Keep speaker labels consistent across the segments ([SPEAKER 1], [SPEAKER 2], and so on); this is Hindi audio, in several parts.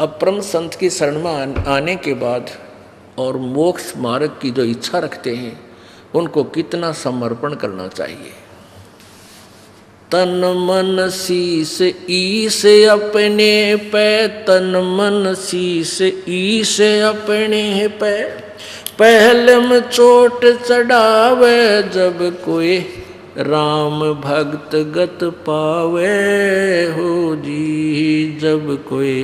[SPEAKER 1] अब परम संत की शरण में आने के बाद और मोक्ष मार्ग की जो इच्छा रखते हैं उनको कितना समर्पण करना चाहिए। तन मन शीस ईश अपने पे, तन मन शीस ईश अपने पे, पहले में चोट चढ़ावे जब कोई राम भक्त गत पावे हो जी, जब कोई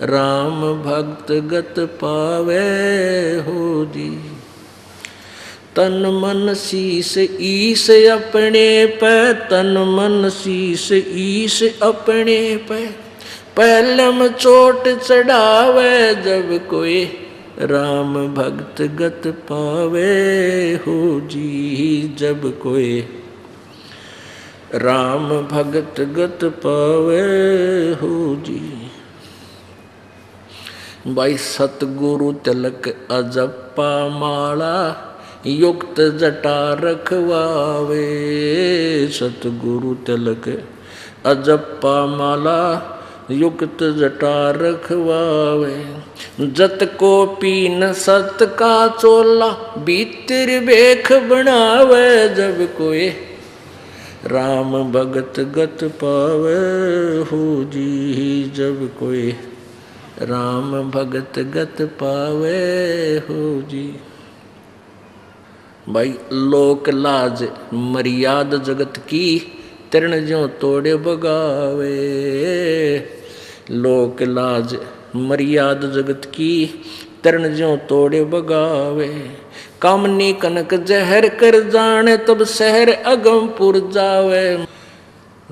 [SPEAKER 1] राम भक्त गत पावे हो जी। तन मन शीस ईश अपने पे, तन मन शीस ईश अपने पे, पहलम चोट चढ़ावे जब कोई राम भक्त गत पावे हो जी, जब कोई राम भक्त गत पावे हो जी। भाई सतगुरु तिलक अजप्पा माला, युक्त जटा रखवावे, सतगुरु तिलक अजप्पा माला, युक्त जटा रखवावे। जत को पीन सत का चोला, भीतर बेख बनावे जब कोई राम भगत गत पावे हो जी, जब कोई राम भगत गत पावे हो जी। भाई लोक लाज मर्याद जगत की, तृण ज्यों तोड़े बगावे, लोक लाज मर्याद जगत की, तृण ज्यों तोड़े बगावे। कामनी कनक जहर कर जाने, तब शहर अगमपुर जावे,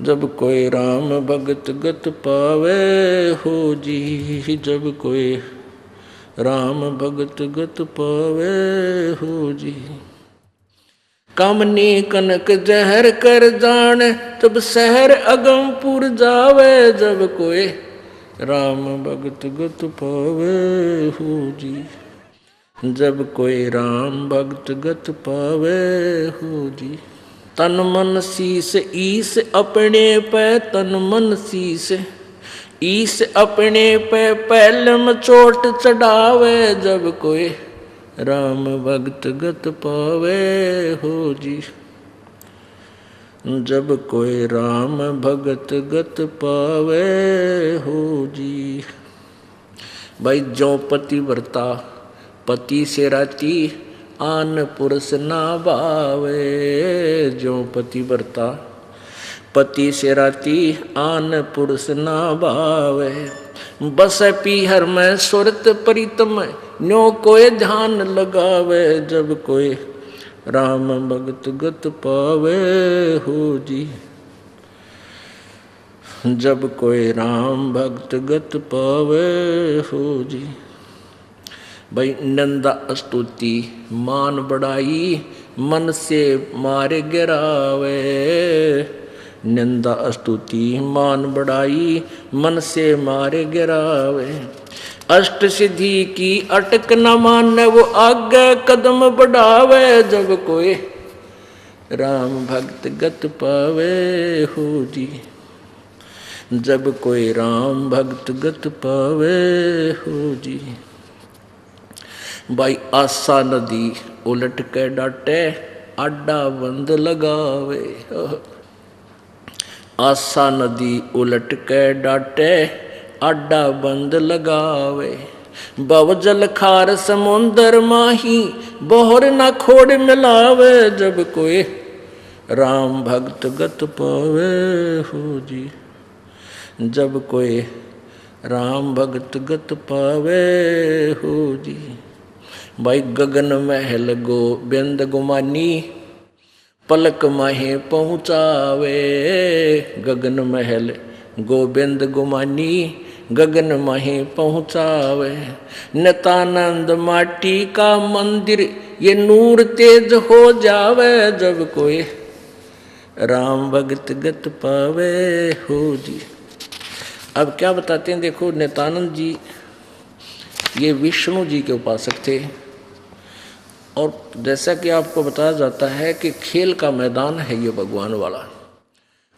[SPEAKER 1] जब कोई राम भगत गत पावे हो जी, जब कोई राम भगत गत पावे हो जी। कामनी कनक जहर कर जाने, तब शहर अगमपुर जावे, जब कोई राम भगत गत पावे हो जी, जब कोई राम भक्त गत पावे हो जी। तन मन शीस ईश अपने पे, तन मन शीस ईश अपने पे, पहलम चोट चढ़ावे जब कोई राम भक्त गत पावे हो जी, जब कोई राम भगत गत पावे हो जी। भाई जो पतिव्रता पति से राती, आन पुरुष ना भावे, जो पतिव्रता पति से राती, आन पुरुष ना भावे। बस पीहर में सुरत प्रीतम, न्यो कोई ध्यान लगावे, जब कोई राम भगत गत पावे हो जी, जब कोई राम भक्त गत पावे हो जी। भाई नंदा स्तुति मान बढ़ाई, मन से मारे गिरावे, निंदा स्तुति मान बढ़ाई, मन से मारे गिरावे। अष्ट सिद्धि की अटक न माने, वो आगे कदम बढ़ावे, जब कोई राम भक्त गत पावे हो जी, जब कोई राम भक्त गत पावे हो जी। भाई आशा नदी उलट के डाटे, आडा बंद लगावे, आशा नदी उलट के डाटे, आडा बंद लगावे। भव जल खार समुंदर माही, बोहर न खोड़ मिलावे, जब कोई राम भक्त गत पावे हो जी, जब कोई राम भक्त गत पावे हो जी। भाई गगन महल गोबिंद गुमानी, पलक माहे पहुँचावे, गगन महल गोबिंद गुमानी, गगन माहे पहुँचावे। नित्यानंद माटी का मंदिर, ये नूर तेज हो जावे, जब कोई राम भगत गत पावे हो जी। अब क्या बताते हैं, देखो नित्यानंद जी ये विष्णु जी के उपासक थे, और जैसा कि आपको बताया जाता है कि खेल का मैदान है ये भगवान वाला।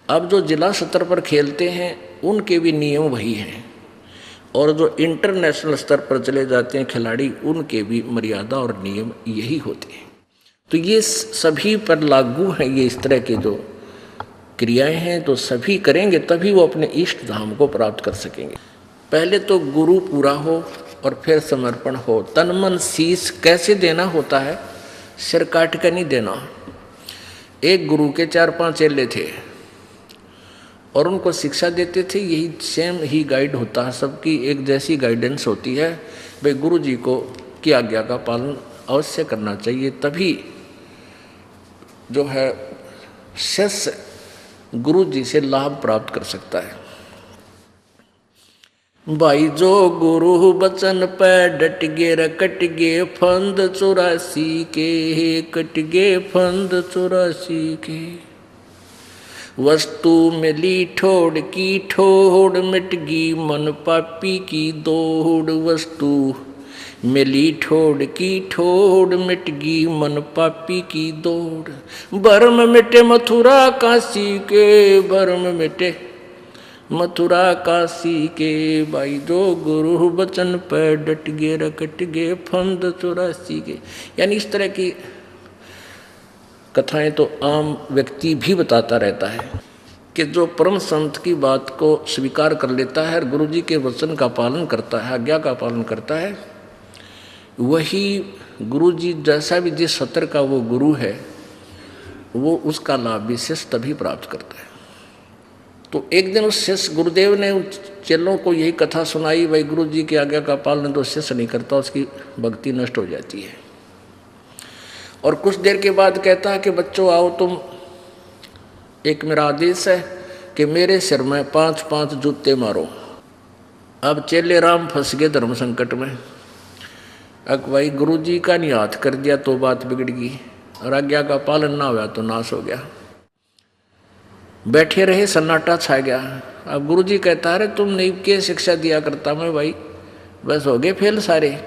[SPEAKER 1] अब जो जिला स्तर पर खेलते हैं उनके भी नियम वही हैं, और जो इंटरनेशनल स्तर पर चले जाते हैं खिलाड़ी, उनके भी मर्यादा और नियम यही होते हैं। तो ये सभी पर लागू है, ये इस तरह के जो क्रियाएं हैं तो सभी करेंगे तभी वो अपने इष्ट धाम को प्राप्त कर सकेंगे। पहले तो गुरु पूरा हो और फिर समर्पण हो। तन मन शीश कैसे देना होता है? सिर काट कर नहीं देना। एक गुरु के 4-5 चेले थे और उनको शिक्षा देते थे, यही सेम ही गाइड होता है, सबकी एक जैसी गाइडेंस होती है। भाई गुरु जी को की आज्ञा का पालन अवश्य करना चाहिए, तभी जो है शिष्य गुरु जी से लाभ प्राप्त कर सकता है। भाई जो गुरु बचन पे डट गे र कट गे फंद 84 के, कट गे फंद 84 के। वस्तु मिली ठोड़ की ठोड़, मिट गी मन पापी की दौड़। वस्तु मिली ठोड़ की ठोड़, मिट गी मन पापी की दौड़। भरम मिटे मथुरा काशी के, भरम मिटे मथुरा काशी के। भाई जो गुरु बचन पर डट गे र कट गे फंद 84 के। यानी इस तरह की कथाएं तो आम व्यक्ति भी बताता रहता है कि जो परम संत की बात को स्वीकार कर लेता है और गुरु जी के वचन का पालन करता है, आज्ञा का पालन करता है, वही गुरु जी जैसा भी जिस सत्र का वो गुरु है, वो उसका लाभ विशेष तभी प्राप्त करता है। तो एक दिन उस शिष्य गुरुदेव ने उन चेलों को यही कथा सुनाई, भाई गुरु जी की आज्ञा का पालन तो शिष्य नहीं करता, उसकी भक्ति नष्ट हो जाती है। और कुछ देर के बाद कहता है कि बच्चों आओ, तुम, एक मेरा आदेश है कि मेरे सिर में 5-5 जूते मारो। अब चेले राम फंस गए धर्म संकट में। अब भाई गुरु जी का नहीं हाथ कर दिया तो बात बिगड़ गई, और आज्ञा का पालन ना हुआ तो नाश हो गया। बैठे रहे, सन्नाटा छा गया। अब गुरु जी कहता है तुम नहीं क्या शिक्षा दिया करता मैं, भाई बस हो गए फेल सारे।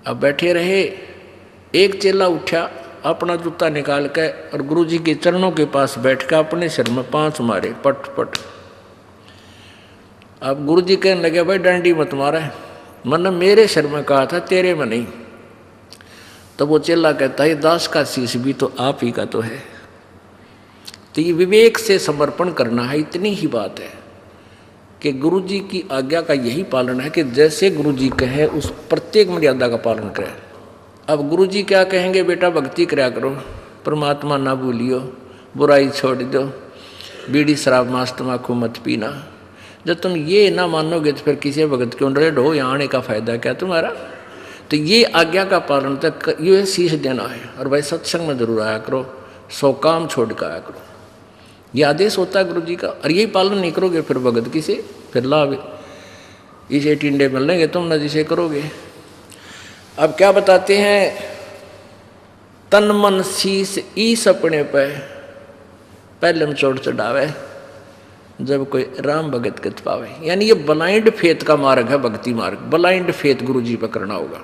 [SPEAKER 1] अब बैठे रहे, एक चेला उठा, अपना जूता निकाल के और गुरु जी के चरणों के पास बैठ कर अपने सिर में 5 मारे, पट पट। अब गुरु जी कहने लगे भाई डंडी मत मारा, मैंने मेरे सिर में कहा था, तेरे में नहीं। तो वो चेला कहता है दास का शीश भी तो आप ही का तो है। तो ये विवेक से समर्पण करना है, इतनी ही बात है कि गुरु जी की आज्ञा का यही पालन है कि जैसे गुरु जी कहे उस प्रत्येक मर्यादा का पालन करें। अब गुरु जी क्या कहेंगे, बेटा भक्ति कराया करो, परमात्मा ना भूलियो, बुराई छोड़ दो, बीड़ी शराब मांस तम्बाकू मत पीना। जब तुम ये ना मानोगे तो फिर किसी भगत क्यों रेड हो, यहाँ आने का फायदा क्या तुम्हारा। तो ये आज्ञा का पालन तक ये शीश देना है। और भाई सत्संग में जरूर आया करो, 100 काम छोड़ कर आया करो, ये आदेश होता है गुरु जी का। और यही पालन नहीं करोगे फिर भगत किसे, फिर लाभ इसे टिंडे मिल लेंगे तुम न जिसे करोगे। अब क्या बताते हैं, तन मन शीस ईस अपने पे पहले में चोट चढ़ावे, जब कोई राम भगत गत पावे। यानी ये ब्लाइंड फेथ का मार्ग है, भक्ति मार्ग। ब्लाइंड फेथ गुरु जी पर करना होगा।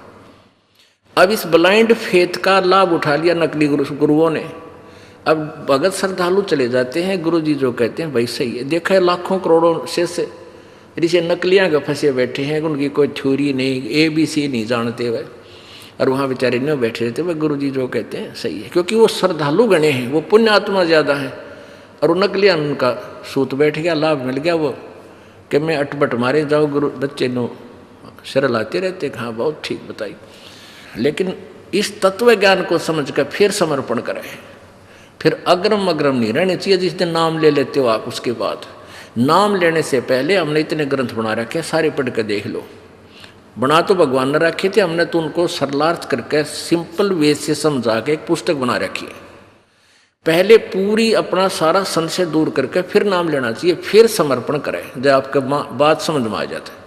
[SPEAKER 1] अब इस ब्लाइंड फेथ का लाभ उठा लिया नकली गुरुओं ने। अब भगत श्रद्धालु चले जाते हैं, गुरु जी जो कहते हैं भाई सही है। देखा है लाखों करोड़ों शिष्य ऋषि नकलियाँ के फंसे बैठे हैं, उनकी कोई थ्योरी नहीं, ABC नहीं जानते हुए, और वहाँ बेचारे नहीं बैठे रहते। वह गुरु जी जो कहते हैं सही है, क्योंकि वो श्रद्धालु गणे हैं, वो पुण्य आत्मा ज़्यादा है। और वो नकलियाँ उनका सूत बैठ गया, लाभ मिल गया वो कि मैं अटपट मारे जाओ, गुरु बच्चे नो सिर लाते रहते। हाँ बहुत ठीक बताई, लेकिन इस तत्व ज्ञान को समझ कर फिर समर्पण करें। फिर अग्रम अग्रम नहीं रहने चाहिए। जिस दिन नाम ले लेते हो आप, उसके बाद नाम लेने से पहले हमने इतने ग्रंथ बना रखे, सारे पढ़ कर देख लो। बना तो भगवान ने रखे थे, हमने तो उनको सरलार्थ करके सिंपल वे से समझा के एक पुस्तक बना रखी है। पहले पूरी अपना सारा संशय दूर करके फिर नाम लेना चाहिए, फिर समर्पण करें जब आपका बात समझ में आ जाता है।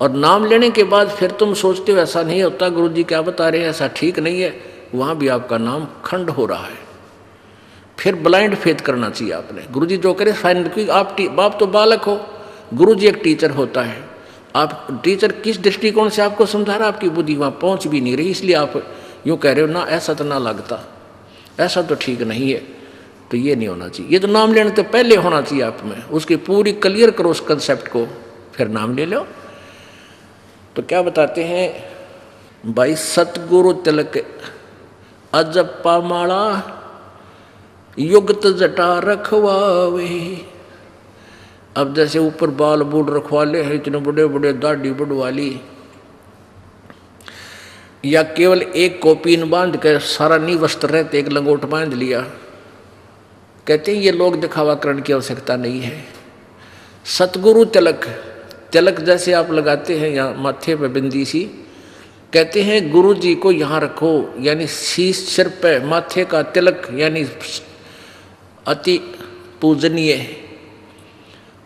[SPEAKER 1] और नाम लेने के बाद फिर तुम सोचते हो ऐसा नहीं होता, गुरु जी क्या बता रहे हैं ऐसा ठीक नहीं है, वहाँ भी आपका नाम खंड हो रहा है। फिर ब्लाइंड फेथ करना चाहिए आपने। गुरु जी जो करे फाइनल, क्योंकि आप तो बालक हो, गुरु जी एक टीचर होता है। आप टीचर किस दृष्टिकोण से आपको समझा रहा है, आपकी बुद्धि वहाँ पहुँच भी नहीं रही, इसलिए आप यूँ कह रहे हो ना ऐसा तो ना लगता, ऐसा तो ठीक नहीं है। तो ये नहीं होना चाहिए। ये तो नाम लेने तो पहले होना चाहिए आप में, उसकी पूरी क्लियर करो उस कंसेप्ट को, फिर नाम ले लो। तो क्या बताते हैं भाई, सतगुरु तिलक अजप्पा माला युक्त जटा रखवावे। अब जैसे ऊपर बाल बूढ़ रखवाले हैं इतने बड़े बड़े, दाढ़ी बढ़वा ली, या केवल एक कोपीन बांध कर सारा नहीं वस्त्र रहते एक लंगोट बांध लिया, कहते हैं ये लोग दिखावा करने की आवश्यकता नहीं है। सतगुरु तिलक, तिलक जैसे आप लगाते हैं यहाँ माथे पे बिंदी सी, कहते हैं गुरु जी को यहाँ रखो, यानी शीश सिर पे माथे का तिलक, यानी अति पूजनीय।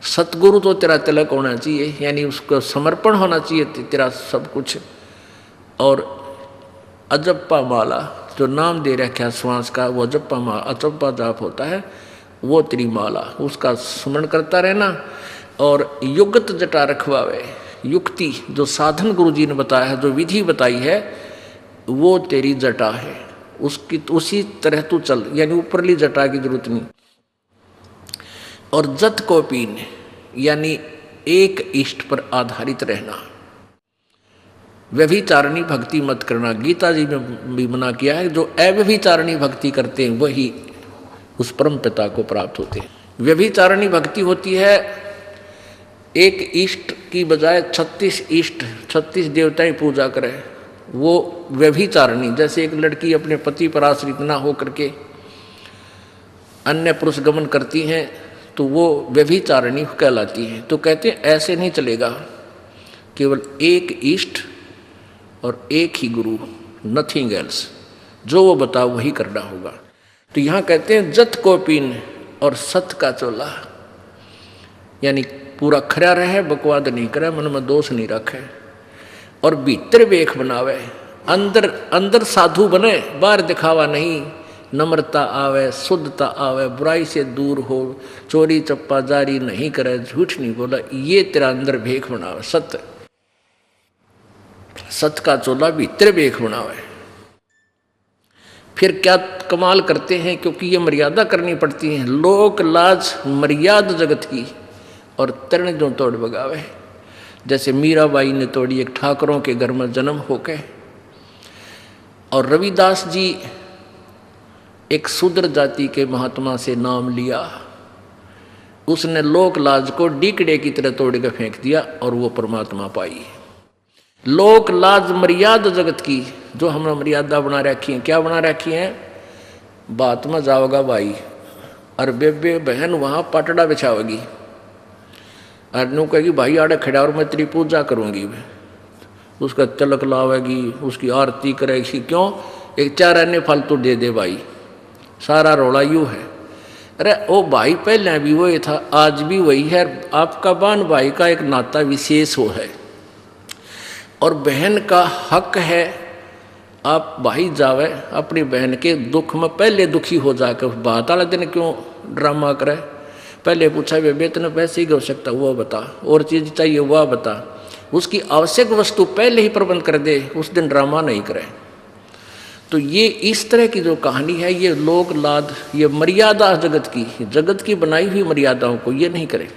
[SPEAKER 1] सतगुरु तो तेरा तिलक होना चाहिए, यानी उसको समर्पण होना चाहिए तेरा सब कुछ। और अजप्पा माला जो नाम दे रखा श्वास का, वो अजप्पा माला, अजप्पा जाप होता है, वो तेरी माला, उसका स्मरण करता रहना। और युक्त जटा रखवावे, युक्ति जो साधन गुरु जी ने बताया है, जो विधि बताई है, वो तेरी जटा है, उसकी उसी तरह तू चल, यानी ऊपरली जटा की जरूरत नहीं। और जत को पीन, यानी एक इष्ट पर आधारित रहना। व्यभिचारिणी भक्ति मत करना, गीता जी में भी मना किया है। जो अव्यभिचारिणी भक्ति करते हैं वही उस परम पिता को प्राप्त होते हैं। व्यभिचारिणी भक्ति होती है एक इष्ट की बजाय 36 इष्ट, 36 देवताएं पूजा करे, वो व्यभिचारिणी। जैसे एक लड़की अपने पति पर आश्रित ना हो करके अन्य पुरुष गमन करती हैं तो वो व्यभिचारिणी कहलाती हैं। तो कहते हैं ऐसे नहीं चलेगा, केवल एक इष्ट और एक ही गुरु, नथिंग एल्स, जो वो बताओ वही करना होगा। तो यहाँ कहते हैं जत को पीन और सत का चोला, यानी पूरा खरा रहे, बकवाद नहीं करे, मन में दोष नहीं रखे, और भीतर वेख बनावे, अंदर अंदर साधु बने, बाहर दिखावा नहीं, नम्रता आवे, शुद्धता आवे, बुराई से दूर हो, चोरी चप्पा जारी नहीं करे, झूठ नहीं बोला, ये तेरा अंदर भेख बनावे। सत्य, सत का चोला भीतर भेख बनावे। फिर क्या कमाल करते हैं, क्योंकि ये मर्यादा करनी पड़ती है, लोक लाज मर्यादा जगत की, और तरण जो तोड़ बगावे। जैसे मीराबाई ने तोड़ी एक ठाकरों के घर में जन्म होके, और रविदास जी एक शूद्र जाति के महात्मा से नाम लिया, उसने लोक लाज को डीकड़े की तरह तोड़ के फेंक दिया और वो परमात्मा पाई। लोक लाज मर्यादा जगत की, जो हमने मर्यादा बना रखी है, क्या बना रखी है, बात में जाओगा भाई, और बेबे बहन वहाँ पटड़ा बिछाओगी, और नू कहेगी भाई आड़े खड़ा और मैं तेरी पूजा करूँगी, उसका तिलक लावेगी, उसकी आरती करेगी। क्यों, एक 4 अन्य फालतू दे दे भाई, सारा रोला यूँ है। अरे ओ भाई पहले भी वही था, आज भी वही है। आपका बहन भाई का एक नाता विशेष हो है, और बहन का हक है आप भाई जावे अपनी बहन के दुख में पहले दुखी हो जाकर, बात वाले दिन क्यों ड्रामा करे, पहले पूछा बेबे इतने पैसे की आवश्यकता वो बता, और चीज़ चाहिए वह बता, उसकी आवश्यक वस्तु पहले ही प्रबंध कर दे, उस दिन ड्रामा नहीं करे। तो ये इस तरह की जो कहानी है, ये लोक लाद, ये मर्यादा जगत की बनाई हुई मर्यादाओं को ये नहीं करे।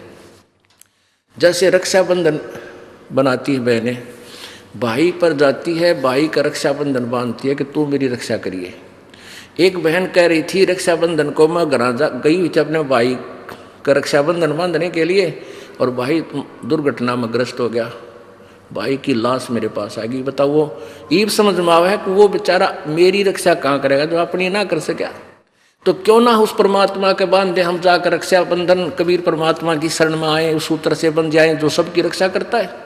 [SPEAKER 1] जैसे रक्षाबंधन बनाती है बहनें, भाई पर जाती है, भाई का रक्षाबंधन बांधती है कि तू मेरी रक्षा करिए। एक बहन कह रही थी रक्षाबंधन को मैं घर गई हुई थी अपने भाई का रक्षाबंधन बांधने के लिए, और भाई दुर्घटना में ग्रस्त हो गया, भाई की लाश मेरे पास आ गई। बताओ, वो ईब समझ में आवा है कि वो बेचारा मेरी रक्षा कहाँ करेगा जो अपनी ना कर सका। तो क्यों ना उस परमात्मा के बांधे हम जाकर रक्षाबंधन कबीर परमात्मा की शरण में आए, उस सूत्र से बन जाए जो सबकी रक्षा करता है।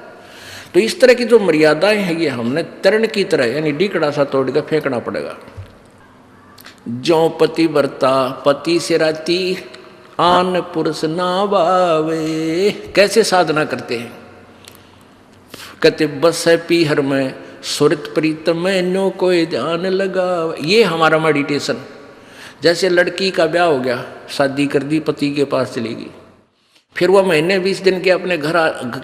[SPEAKER 1] तो इस तरह की जो मर्यादाएं हैं ये हमने तरण की तरह, यानी डीकड़ा सा तोड़ कर फेंकना पड़ेगा। जो पति बरता पति से राती आन पुरुष ना बावे, कैसे साधना करते हैं, कहते बस है पीहर में सुरत प्रीतम में नो कोई ध्यान लगा। ये हमारा मेडिटेशन। जैसे लड़की का ब्याह हो गया, शादी कर दी, पति के पास चली गई, फिर वह महीने 20 दिन के अपने घर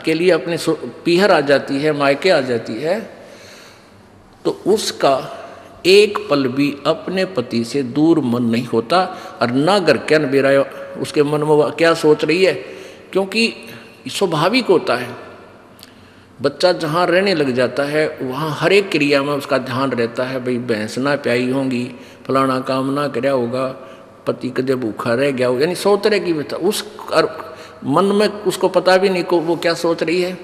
[SPEAKER 1] के लिए अपने पीहर आ जाती है, मायके आ जाती है, तो उसका एक पल भी अपने पति से दूर मन नहीं होता, और ना घर क्या न बेरा उसके मन में क्या सोच रही है, क्योंकि स्वाभाविक होता है बच्चा जहाँ रहने लग जाता है वहाँ हर एक क्रिया में उसका ध्यान रहता है, भाई भैंस ना प्याई होंगी, फलाना काम ना कराया होगा, पति कदे भूखा रह गया हो, यानी 100 तरह की बता उस मन में उसको पता भी नहीं को वो क्या सोच रही है।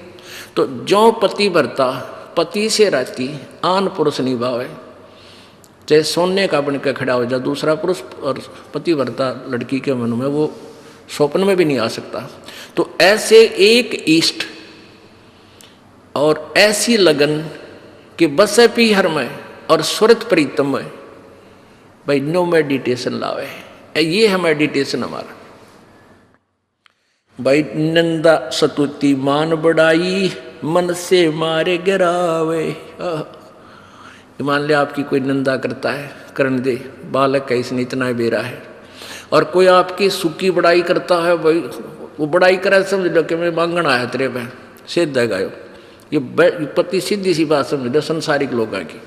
[SPEAKER 1] तो जो पति भरता पति से रहती आन पुरुष निभावे, चाहे सोने का बन के खड़ा हो जाए दूसरा पुरुष, और पति भरता लड़की के मन में वो स्वप्न में भी नहीं आ सकता। तो ऐसे एक इष्ट और ऐसी लगन कि बसे पी हर में और सुरत प्रीतम में, भाई नो मेडिटेशन लावे, ये है मेडिटेशन हमारा। भाई नंदा सतुति मान बढ़ाई, मन से मारे गिरावे। मान लिया आपकी कोई निंदा करता है, करने दे, बालक है इसने इतना ही बेरा है। और कोई आपकी सुखी बड़ाई करता है, भाई वो बड़ाई करे समझ लो कि मैं मांगण आया तेरे पे, सिद्ध है गायो, ये पति सीधी सी बात समझ लो संसारिक लोगों की।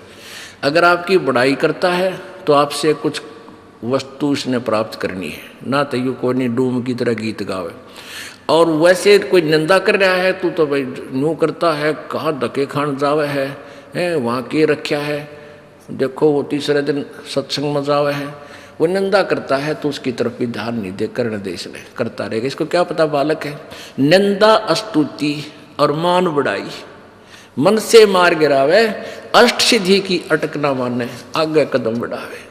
[SPEAKER 1] अगर आपकी बड़ाई करता है तो आपसे कुछ वस्तु इसने प्राप्त करनी है, ना तो ये कोई नहीं डूम की तरह गीत गावे। और वैसे कोई निंदा कर रहा है तो भाई यूँ करता है, कहाँ धक्के खान जावे है वहाँ के रखा है, देखो वो तीसरे दिन सत्संग में जावे है, वो निंदा करता है तो उसकी तरफ भी ध्यान नहीं दे, करने दे इसने, करता रहेगा। इसको क्या पता बालक है। निंदा अस्तुति और मान बढ़ाई, मन से मार गिरावे, अष्ट सिद्धि की अटक ना माने, आगे कदम बढ़ावे।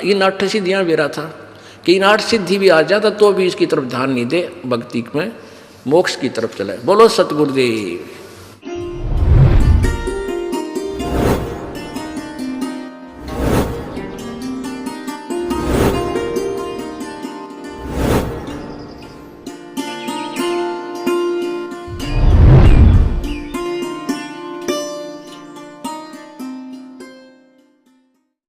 [SPEAKER 1] इन 8 सिद्धियां बेरा था कि इन 8 सिद्धि भी आ जाता तो भी इसकी तरफ ध्यान नहीं दे, भक्ति में मोक्ष की तरफ चले। बोलो सतगुरुदेव।